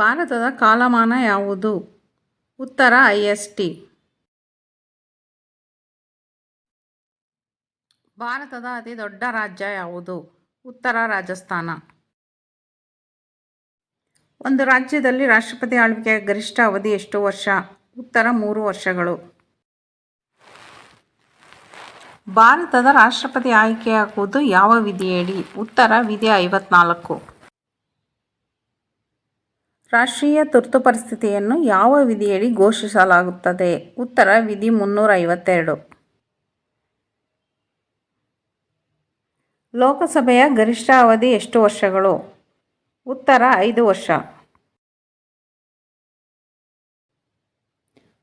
ಭಾರತದ ಕಾಲಮಾನ ಯಾವುದು? ಉತ್ತರ IST. ಭಾರತದ ಅತಿ ದೊಡ್ಡ ರಾಜ್ಯ ಯಾವುದು? ಉತ್ತರ ರಾಜಸ್ಥಾನ. ಒಂದು ರಾಜ್ಯದಲ್ಲಿ ರಾಷ್ಟ್ರಪತಿ ಆಳ್ವಿಕೆಯ ಗರಿಷ್ಠ ಅವಧಿ ಎಷ್ಟು ವರ್ಷ? ಉತ್ತರ 3 ವರ್ಷಗಳು. ಭಾರತದ ರಾಷ್ಟ್ರಪತಿ ಆಯ್ಕೆಯಾಗುವುದು ಯಾವ ವಿಧಿಯಡಿ? ಉತ್ತರ ವಿಧಿ 54. ರಾಷ್ಟ್ರೀಯ ತುರ್ತು ಪರಿಸ್ಥಿತಿಯನ್ನು ಯಾವ ವಿಧಿಯಡಿ ಘೋಷಿಸಲಾಗುತ್ತದೆ? ಉತ್ತರ ವಿಧಿ 352. ಲೋಕಸಭೆಯ ಗರಿಷ್ಠ ಅವಧಿ ಎಷ್ಟು ವರ್ಷಗಳು? ಉತ್ತರ 5 ವರ್ಷ.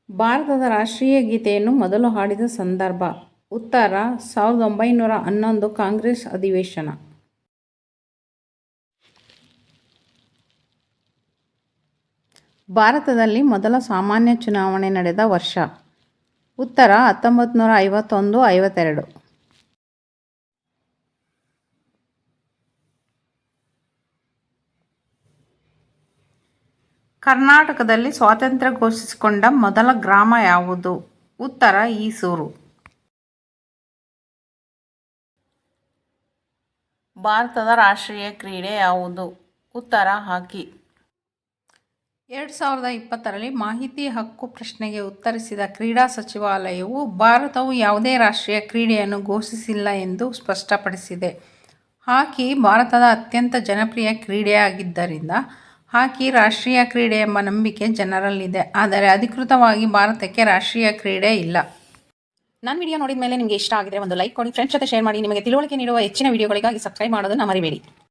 ಭಾರತದ ರಾಷ್ಟ್ರೀಯ ಗೀತೆಯನ್ನು ಮೊದಲು ಹಾಡಿದ ಸಂದರ್ಭ? ಉತ್ತರ 1911 ಕಾಂಗ್ರೆಸ್ ಅಧಿವೇಶನ. ಭಾರತದಲ್ಲಿ ಮೊದಲ ಸಾಮಾನ್ಯ ಚುನಾವಣೆ ನಡೆದ ವರ್ಷ? ಉತ್ತರ 1951-52. ಕರ್ನಾಟಕದಲ್ಲಿ ಸ್ವಾತಂತ್ರ್ಯ ಘೋಷಿಸಿಕೊಂಡ ಮೊದಲ ಗ್ರಾಮ ಯಾವುದು? ಉತ್ತರ ಈಸೂರು. ಭಾರತದ ರಾಷ್ಟ್ರೀಯ ಕ್ರೀಡೆ ಯಾವುದು? ಉತ್ತರ ಹಾಕಿ. 2020ರಲ್ಲಿ ಮಾಹಿತಿ ಹಕ್ಕು ಪ್ರಶ್ನೆಗೆ ಉತ್ತರಿಸಿದ ಕ್ರೀಡಾ ಸಚಿವಾಲಯವು ಭಾರತವು ಯಾವುದೇ ರಾಷ್ಟ್ರೀಯ ಕ್ರೀಡೆಯನ್ನು ಘೋಷಿಸಿಲ್ಲ ಎಂದು ಸ್ಪಷ್ಟಪಡಿಸಿದೆ. ಹಾಕಿ ಭಾರತದ ಅತ್ಯಂತ ಜನಪ್ರಿಯ ಕ್ರೀಡೆಯಾಗಿದ್ದರಿಂದ ಹಾಕಿ ರಾಷ್ಟ್ರೀಯ ಕ್ರೀಡೆ ಎಂಬ ನಂಬಿಕೆ ಜನರಲ್ಲಿದೆ. ಆದರೆ ಅಧಿಕೃತವಾಗಿ ಭಾರತಕ್ಕೆ ರಾಷ್ಟ್ರೀಯ ಕ್ರೀಡೆ ಇಲ್ಲ. ನನ್ನ ವಿಡಿಯೋ ನೋಡಿದ ಮೇಲೆ ನಿಮಗೆ ಇಷ್ಟ ಆಗಿದ್ರೆ ಒಂದು ಲೈಕ್ ಕೊಡಿ, ಫ್ರೆಂಡ್ಸ್ ಜೊತೆ ಶೇರ್ ಮಾಡಿ. ನಿಮಗೆ ತಿಳುವಳಿಕೆ ನೀಡುವ ಹೆಚ್ಚಿನ ವಿಡಿಯೋಗಳಿಗಾಗಿ ಸಬ್ಸ್ಕ್ರೈಬ್ ಮಾಡೋದನ್ನು ಮರಿಬೇಡಿ.